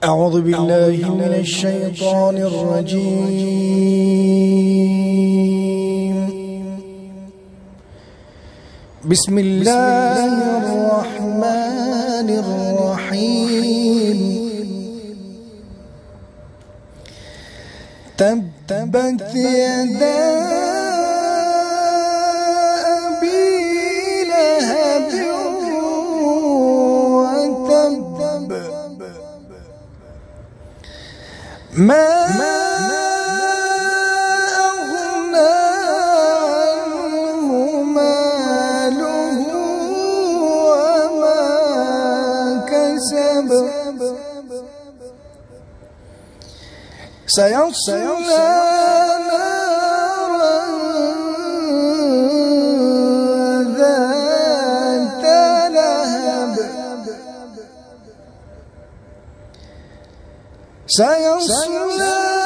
أعوذ بالله من الشيطان الرجيم. بسم الله الرحمن الرحيم. تبت يدا أبي لهب وتب، ما أغنى عنه ماله وما كسب، سيصلى نارا ذات لهب، سيصلى